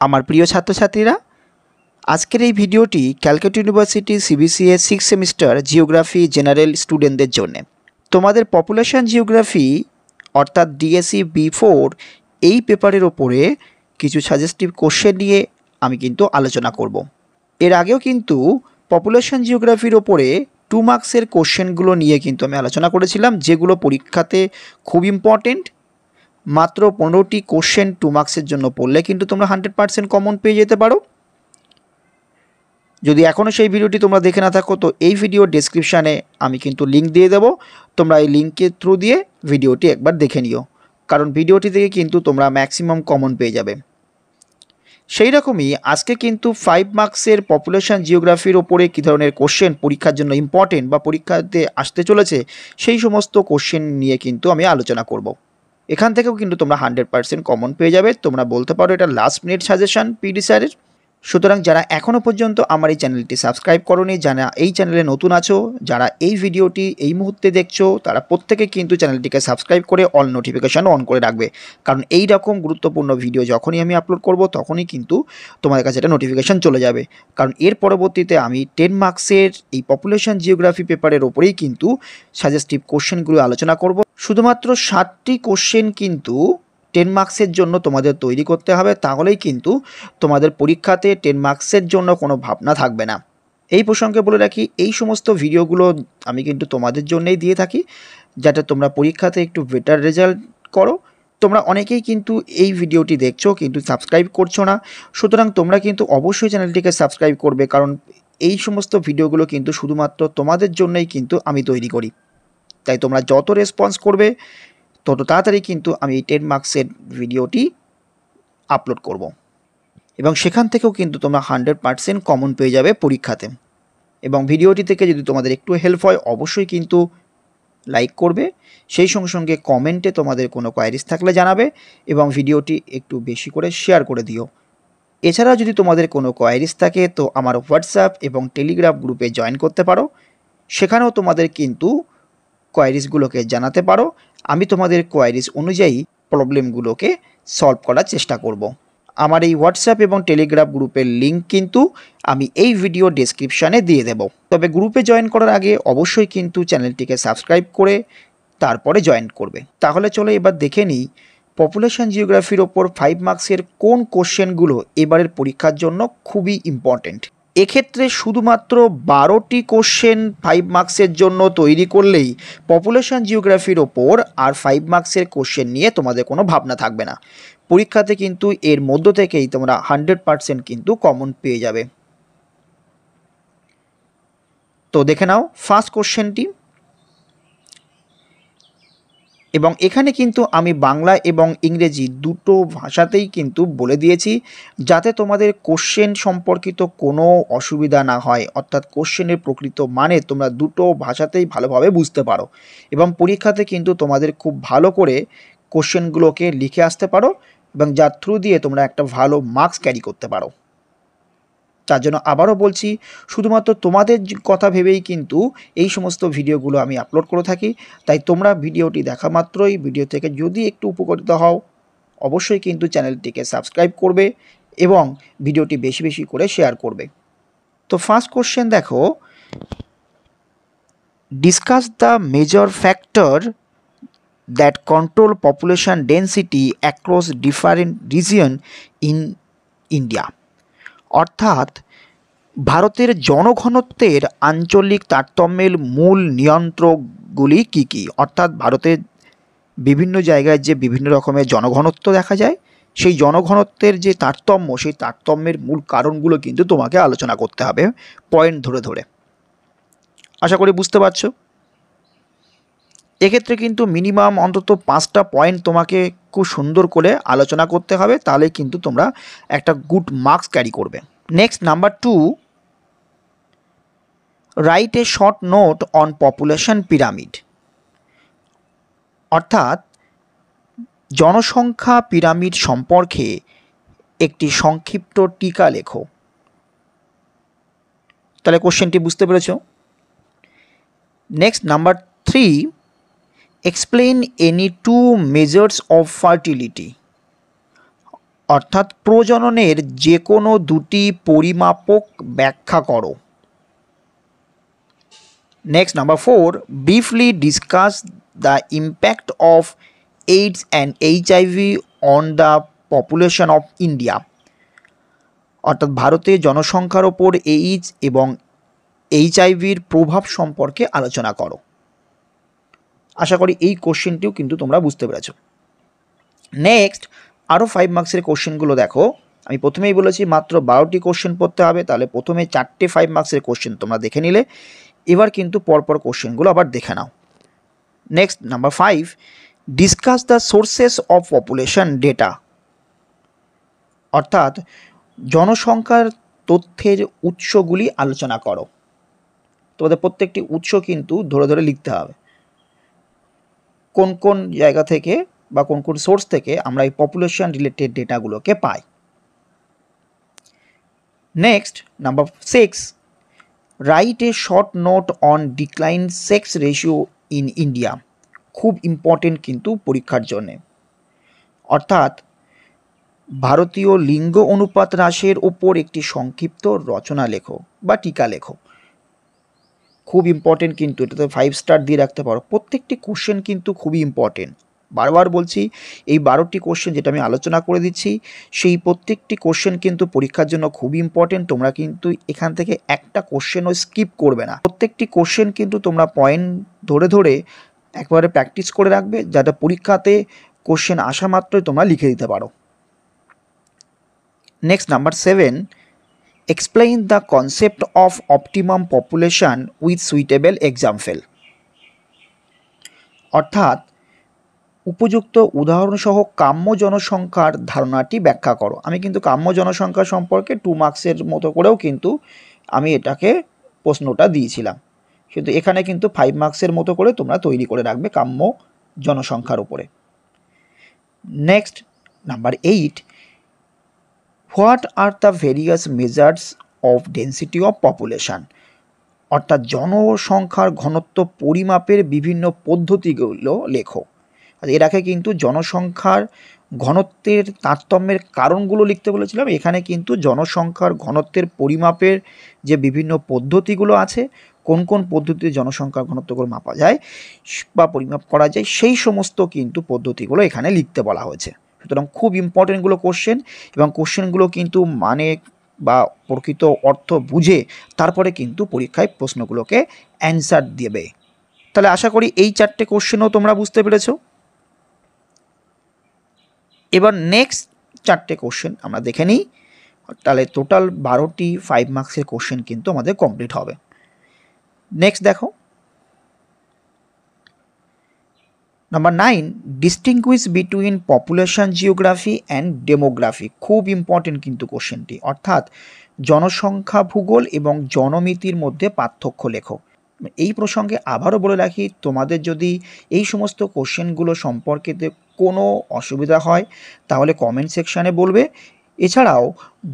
আমার প্রিয় ছাত্রছাত্রীরা, আজকের এই ভিডিওটি Calcutta university CBCS 6 semester geography general স্টুডেন্টদের জন্য। তোমাদের পপুলেশন জিওগ্রাফি অর্থাৎ ডিএসসি B4 এই পেপারের ওপরে কিছু সাজেস্টিভ কোশ্চেন নিয়ে আমি কিন্তু আলোচনা করব। এর আগেও কিন্তু পপুলেশন জিওগ্রাফির ওপরে 2 মার্কসের কোশ্চেনগুলো নিয়ে কিন্তু আমি আলোচনা করেছিলাম, যেগুলো পরীক্ষাতে খুব ইম্পর্টেন্ট। মাত্র 15টি কোশ্চেন 2 মার্কসের জন্য পড়লে কিন্তু তোমরা 100% কমন পেয়ে যেতে পারো। যদি এখনও সেই ভিডিওটি তোমরা দেখে না থাকো তো এই ভিডিওর ডেসক্রিপশানে আমি কিন্তু লিঙ্ক দিয়ে দেবো, তোমরা এই লিঙ্কের থ্রু দিয়ে ভিডিওটি একবার দেখে নিও, কারণ ভিডিওটি থেকে কিন্তু তোমরা ম্যাক্সিমাম কমন পেয়ে যাবে। সেই রকমই আজকে কিন্তু 5 মার্কসের পপুলেশন জিওগ্রাফির ওপরে কী ধরনের কোশ্চেন পরীক্ষার জন্য ইম্পর্টেন্ট বা পরীক্ষাতে আসতে চলেছে সেই সমস্ত কোশ্চেন নিয়ে কিন্তু আমি আলোচনা করব। এখান থেকেও কিন্তু তোমরা 100% কমন পেয়ে যাবে। তোমরা বলতে পারো এটা লাস্ট মিনিট সাজেশন পিডি স্যারের। সুতরাং যারা এখনও পর্যন্ত আমার এই চ্যানেলটি সাবস্ক্রাইব করোনি, যারা এই চ্যানেলে নতুন আছো, যারা এই ভিডিওটি এই মুহূর্তে দেখছো, তারা প্রত্যেকে কিন্তু চ্যানেলটিকে সাবস্ক্রাইব করে অল নোটিফিকেশান অন করে রাখবে, কারণ এই রকম গুরুত্বপূর্ণ ভিডিও যখনই আমি আপলোড করব তখনই কিন্তু তোমাদের কাছে একটা নোটিফিকেশান চলে যাবে। কারণ এর পরবর্তীতে আমি 10 মার্কসের এই পপুলেশন জিওগ্রাফি পেপারের ওপরেই কিন্তু সাজেস্টিভ কোশ্চেনগুলো আলোচনা করব। শুধুমাত্র 7টি কোশ্চেন কিন্তু 10 মার্কসের জন্য তোমাদের তৈরি করতে হবে, তাহলেই কিন্তু তোমাদের পরীক্ষাতে 10 মার্কসের জন্য কোনো ভাবনা থাকবে না। এই প্রসঙ্গে বলে রাখি, এই সমস্ত ভিডিওগুলো আমি কিন্তু তোমাদের জন্যই দিয়ে থাকি, যাতে তোমরা পরীক্ষাতে একটু বেটার রেজাল্ট করো। তোমরা অনেকেই কিন্তু এই ভিডিওটি দেখছো কিন্তু সাবস্ক্রাইব করছো না, সুতরাং তোমরা কিন্তু অবশ্যই চ্যানেলটিকে সাবস্ক্রাইব করবে, কারণ এই সমস্ত ভিডিওগুলো কিন্তু শুধুমাত্র তোমাদের জন্যই কিন্তু আমি তৈরি করি। তাই তোমরা যত রেসপন্স করবে তত তাড়াতাড়ি কিন্তু আমি এই 10 মার্কসের ভিডিওটি আপলোড করব, এবং সেখান থেকেও কিন্তু তোমরা 100% কমন পেয়ে যাবে পরীক্ষাতে। এবং ভিডিওটি থেকে যদি তোমাদের একটু হেল্প হয় অবশ্যই কিন্তু লাইক করবে, সেই সঙ্গে সঙ্গে কমেন্টে তোমাদের কোনো কোয়ারিজ থাকলে জানাবে, এবং ভিডিওটি একটু বেশি করে শেয়ার করে দিও। এছাড়া যদি তোমাদের কোনো কোয়ারিজ থাকে তো আমার হোয়াটসঅ্যাপ এবং টেলিগ্রাম গ্রুপে জয়েন করতে পারো, সেখানেও তোমাদের কিন্তু কোয়ারিজগুলোকে জানাতে পারো। আমি তোমাদের কোয়ারিজ অনুযায়ী প্রবলেমগুলোকে সলভ করার চেষ্টা করব। আমার এই হোয়াটসঅ্যাপ এবং টেলিগ্রাম গ্রুপের লিঙ্ক কিন্তু আমি এই ভিডিও ডেসক্রিপশানে দিয়ে দেব। তবে গ্রুপে জয়েন করার আগে অবশ্যই কিন্তু চ্যানেলটিকে সাবস্ক্রাইব করে তারপরে জয়েন করবে। তাহলে চলো এবার দেখে নিই পপুলেশন জিওগ্রাফির ওপর 5 মার্কসের কোন কোশ্চেনগুলো এবারের পরীক্ষার জন্য খুবই ইম্পর্টেন্ট। এক্ষেত্রে শুধুমাত্র 12টি কোশ্চেন 5 মার্কসের জন্য তৈরি করলেই পপুলেশন জিওগ্রাফির ওপর আর 5 মার্কসের কোশ্চেন নিয়ে তোমাদের কোনো ভাবনা থাকবে না। পরীক্ষাতে কিন্তু এর মধ্য থেকেই তোমরা 100% কিন্তু কমন পেয়ে যাবে। তো দেখে নাও ফার্স্ট কোশ্চেনটি, এবং এখানে কিন্তু আমি বাংলা এবং ইংরেজি দুটো ভাষাতেই কিন্তু বলে দিয়েছি, যাতে তোমাদের কোশ্চেন সম্পর্কিত কোনো অসুবিধা না হয়, অর্থাৎ কোশ্চেনের প্রকৃত মানে তোমরা দুটো ভাষাতেই ভালোভাবে বুঝতে পারো, এবং পরীক্ষাতে কিন্তু তোমাদের খুব ভালো করে কোশ্চেনগুলোকে লিখে আসতে পারো, এবং যার থ্রু দিয়ে তোমরা একটা ভালো মার্কস ক্যারি করতে পারো। তার জন্য আবারও বলছি, শুধুমাত্র তোমাদের কথা ভেবেই কিন্তু এই সমস্ত ভিডিওগুলো আমি আপলোড করে থাকি। তাই তোমরা ভিডিওটি দেখা মাত্রই ভিডিও থেকে যদি একটু উপকৃত হও অবশ্যই কিন্তু চ্যানেলটিকে সাবস্ক্রাইব করবে এবং ভিডিওটি বেশি বেশি করে শেয়ার করবে। তো ফার্স্ট কোশ্চেন দেখো, discuss the major factor that control population density across different region in India. অর্থাৎ ভারতের জনঘনত্বের আঞ্চলিক তারতম্যের মূল নিয়ন্ত্রকগুলি কী কী। অর্থাৎ ভারতের বিভিন্ন জায়গায় যে বিভিন্ন রকমের জনঘনত্ব দেখা যায়, সেই জনঘনত্বের যে তারতম্য, সেই তারতম্যের মূল কারণগুলো কিন্তু তোমাকে আলোচনা করতে হবে পয়েন্ট ধরে ধরে। আশা করি বুঝতে পারছো। এক্ষেত্রে কিন্তু মিনিমাম অন্তত 5টা পয়েন্ট তোমাকে খুব সুন্দর করে আলোচনা করতে হবে, তাহলে কিন্তু তোমরা একটা গুড মার্কস ক্যারি করবে। Next number 2, right a short note on population pyramid. অর্থাৎ জনসংখ্যা পিরামিড সম্পর্কে একটি সংক্ষিপ্ত টিকা লেখো। তাহলে কোশ্চেনটি বুঝতে পেরেছো। Next number 3, explain any 2 measures of fertility. অর্থাৎ প্রজননের যে কোনো দুটি পরিমাপক ব্যাখ্যা করো। Next number 4, briefly discuss the impact of AIDS and HIV on the population of India. অর্থাৎ ভারতের জনসংখ্যার ওপর এইডস এবং এইচআইভির প্রভাব সম্পর্কে আলোচনা করো। আশা করি এই কোশ্চেনটিও কিন্তু তোমরা বুঝতে পেরেছো। নেক্সট আরও 5 মার্কসের কোশ্চেনগুলো দেখো। আমি প্রথমেই বলেছি মাত্র 12টি কোশ্চেন পড়তে হবে, তাহলে প্রথমে 4টে 5 মার্কসের কোশ্চেন তোমরা দেখে নিলে, এবার কিন্তু পরপর কোশ্চেনগুলো আবার দেখে নাও। Next number 5, discuss the sources of population data. অর্থাৎ জনসংখ্যার তথ্যের উৎসগুলি আলোচনা করো। তোমাদের প্রত্যেকটি উৎস কিন্তু ধরে ধরে লিখতে হবে, কোন কোন জায়গা থেকে বা কোন কোন সোর্স থেকে আমরা এই পপুলেশন রিলেটেড ডেটাগুলোকে পাই। Next number 6, write a short note on decline sex ratio in India. খুব ইম্পর্টেন্ট কিন্তু পরীক্ষার জন্যে। অর্থাৎ ভারতীয় লিঙ্গ অনুপাত হ্রাসের ওপর একটি সংক্ষিপ্ত রচনা লেখো বা টিকা লেখো। খুব ইম্পর্টেন্ট কিন্তু, এটাতে 5 স্টার দিয়ে রাখতে পারো। প্রত্যেকটি কোশ্চেন কিন্তু খুবই ইম্পর্টেন্ট। বারবার বলছি, এই 12টি কোশ্চেন যেটা আমি আলোচনা করে দিচ্ছি, সেই প্রত্যেকটি কোশ্চেন কিন্তু পরীক্ষার জন্য খুবই ইম্পর্টেন্ট। তোমরা কিন্তু এখান থেকে একটা কোশ্চেনও স্কিপ করবে না। প্রত্যেকটি কোশ্চেন কিন্তু তোমরা পয়েন্ট ধরে ধরে একবারে প্র্যাকটিস করে রাখবে, যাতে পরীক্ষাতে কোশ্চেন আসা মাত্রই তোমরা লিখে দিতে পারো। Next number 7, explain the concept of optimum population with suitable example. অর্থাৎ উপযুক্ত উদাহরণসহ কাম্য জনসংখ্যার ধারণাটি ব্যাখ্যা করো। আমি কিন্তু কাম্য জনসংখ্যা সম্পর্কে 2 মার্কসের মতো করেও কিন্তু আমি এটাকে প্রশ্নটা দিয়েছিলাম, কিন্তু এখানে কিন্তু 5 মার্কসের মতো করে তোমরা তৈরি করে রাখবে কাম্য জনসংখ্যার উপরে। Next number 8, what are the various measures of density of population. অর্থাৎ জনসংখ্যার ঘনত্ব পরিমাপের বিভিন্ন পদ্ধতিগুলো লেখো। এর আগে কিন্তু জনসংখ্যার ঘনত্বের তারতম্যের কারণগুলো লিখতে বলেছিলাম, এখানে কিন্তু জনসংখ্যার ঘনত্বের পরিমাপের যে বিভিন্ন পদ্ধতিগুলো আছে, কোন কোন পদ্ধতিতে জনসংখ্যার ঘনত্বগুলো মাপা যায় বা পরিমাপ করা যায়, সেই সমস্ত কিন্তু পদ্ধতিগুলো এখানে লিখতে বলা হয়েছে। সুতরাং খুব ইম্পর্টেন্টগুলো কোশ্চেন, এবং কোশ্চেনগুলো কিন্তু মানে বা প্রকৃত অর্থ বুঝে তারপরে কিন্তু পরীক্ষায় প্রশ্নগুলোকে অ্যান্সার দেবে। তাহলে আশা করি এই 4টে কোশ্চেনও তোমরা বুঝতে পেরেছো। এবার নেক্সট 4টে কোশ্চেন আমরা দেখে নিই, তাহলে টোটাল 12টি 5 মার্কসের কোশ্চেন কিন্তু আমাদের কমপ্লিট হবে। নেক্সট দেখো, number 9, distinguish between population geography and demography. খুব ইম্পর্টেন্ট কিন্তু কোশ্চেনটি। অর্থাৎ জনসংখ্যা ভূগোল এবং জনমিতির মধ্যে পার্থক্য লেখো। এই প্রসঙ্গে আবারও বলে রাখি, তোমাদের যদি এই সমস্ত কোশ্চেনগুলো সম্পর্কে কোনো অসুবিধা হয় তাহলে কমেন্ট সেকশানে বলবে। এছাড়াও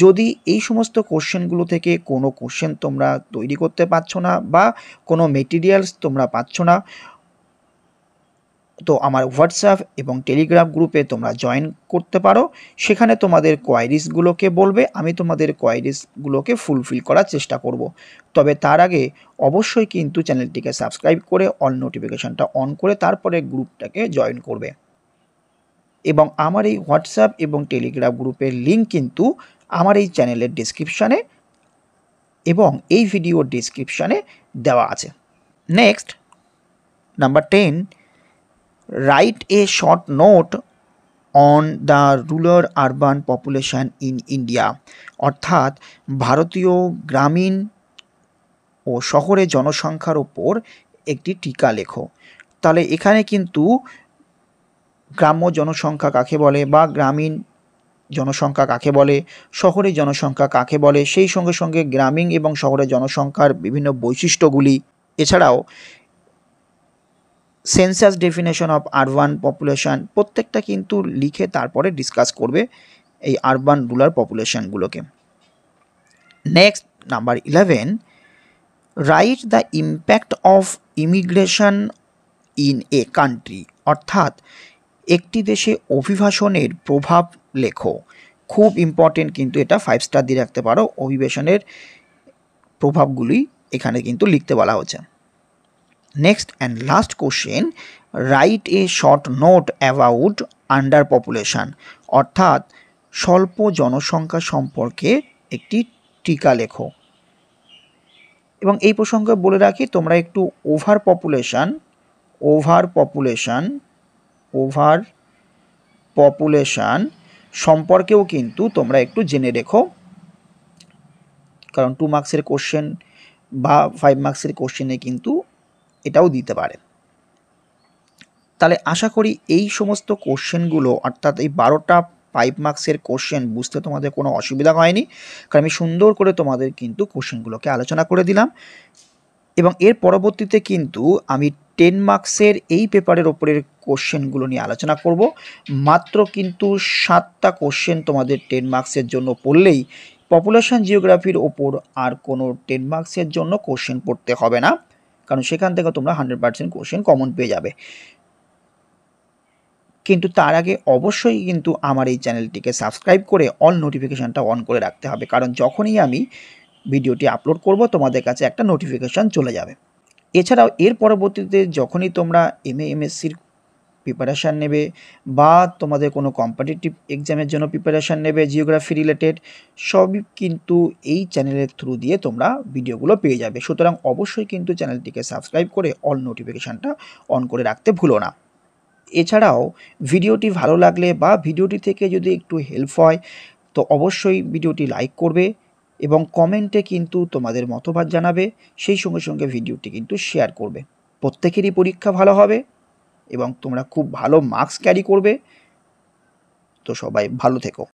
যদি এই সমস্ত কোশ্চেনগুলো থেকে কোনো কোশ্চেন তোমরা তৈরি করতে পারছো না বা কোনো মেটেরিয়ালস তোমরা পাচ্ছ না, তো আমার হোয়াটসঅ্যাপ এবং টেলিগ্রাম গ্রুপে তোমরা জয়েন করতে পারো। সেখানে তোমাদের কোয়ারিজগুলোকে বলবে, আমি তোমাদের কোয়ারিজগুলোকে ফুলফিল করার চেষ্টা করব। তবে তার আগে অবশ্যই কিন্তু চ্যানেলটিকে সাবস্ক্রাইব করে অল নোটিফিকেশানটা অন করে তারপরে গ্রুপটাকে জয়েন করবে। এবং আমার এই হোয়াটসঅ্যাপ এবং টেলিগ্রাম গ্রুপের লিঙ্ক কিন্তু আমার এই চ্যানেলের ডেসক্রিপশানে এবং এই ভিডিওর ডেসক্রিপশানে দেওয়া আছে। Next number 10, right a short note on the rural urban population in India. অর্থাৎ ভারতীয় গ্রামীণ ও শহরে জনসংখ্যার ওপর একটি টিকা লেখো। তাহলে এখানে কিন্তু গ্রাম্য জনসংখ্যা কাকে বলে বা গ্রামীণ জনসংখ্যা কাকে বলে, শহরের জনসংখ্যা কাকে বলে, সেই সঙ্গে সঙ্গে গ্রামীণ এবং শহরের জনসংখ্যার বিভিন্ন বৈশিষ্ট্যগুলি, এছাড়াও census definition of urban population, প্রত্যেকটা কিন্তু লিখে তারপরে ডিসকাস করবে এই আরবান রুরাল পপুলেশনগুলোকে। Next number 11, write the impact of immigration in a country. অর্থাৎ একটি দেশে অভিবাসনের প্রভাব লেখো। খুব ইম্পর্টেন্ট, কিন্তু এটা 5 স্টার দিয়ে রাখতে পারো। অভিবেশনের প্রভাবগুলি এখানে কিন্তু লিখতে বলা হচ্ছে। Next and last question, right a short note about under population, অর্থাৎ স্বল্প জনসংখ্যা সম্পর্কে একটি টিকা লেখো। এবং এই প্রসঙ্গে বলে রাখি, তোমরা একটু ওভার পপুলেশন সম্পর্কেও কিন্তু তোমরা একটু জেনে রেখো, কারণ 2 মার্কসের কোশ্চেন বা 5 মার্কসের কোশ্চেনে কিন্তু এটাও দিতে পারে। তাহলে আশা করি এই সমস্ত কোশ্চেনগুলো, অর্থাৎ এই 12টা 5 মার্কসের কোশ্চেন বুঝতে তোমাদের কোনো অসুবিধা হয়নি, কারণ আমি সুন্দর করে তোমাদের কিন্তু কোশ্চেনগুলোকে আলোচনা করে দিলাম। এবং এর পরবর্তীতে কিন্তু আমি 10 মার্কসের এই পেপারের ওপরের কোশ্চেনগুলো নিয়ে আলোচনা করব। মাত্র কিন্তু 7টা কোশ্চেন তোমাদের 10 মার্কসের জন্য পড়লেই পপুলেশন জিওগ্রাফির ওপর আর কোনো 10 মার্কসের জন্য কোশ্চেন পড়তে হবে না, কারণ সেখান থেকে তোমরা 100% কোশ্চেন কমন পেয়ে যাবে। কিন্তু তার আগে অবশ্যই কিন্তু আমার এই চ্যানেলটিকে সাবস্ক্রাইব করে অল নোটিফিকেশানটা অন করে রাখতে হবে, কারণ যখনই আমি ভিডিওটি আপলোড করব তোমাদের কাছে একটা নোটিফিকেশান চলে যাবে। এছাড়াও এর পরবর্তীতে যখনই তোমরা MA MSCর প্রিপারেশান নেবে বা তোমাদের কোনো কম্পিটিটিভ এক্সামের জন্য প্রিপারেশান নেবে জিওগ্রাফি রিলেটেড, সবই কিন্তু এই চ্যানেলের থ্রু দিয়ে তোমরা ভিডিওগুলো পেয়ে যাবে। সুতরাং অবশ্যই কিন্তু চ্যানেলটিকে সাবস্ক্রাইব করে অল নোটিফিকেশানটা অন করে রাখতে ভুলো না। এছাড়াও ভিডিওটি ভালো লাগলে বা ভিডিওটি থেকে যদি একটু হেল্প হয় তো অবশ্যই ভিডিওটি লাইক করবে এবং কমেন্টে কিন্তু তোমাদের মতবাদ জানাবে, সেই সঙ্গে সঙ্গে ভিডিওটি কিন্তু শেয়ার করবে। প্রত্যেকেরই পরীক্ষা ভালো হবে এবং তোমরা খুব ভালো মার্কস ক্যারি করবে। তো সবাই ভালো থেকো।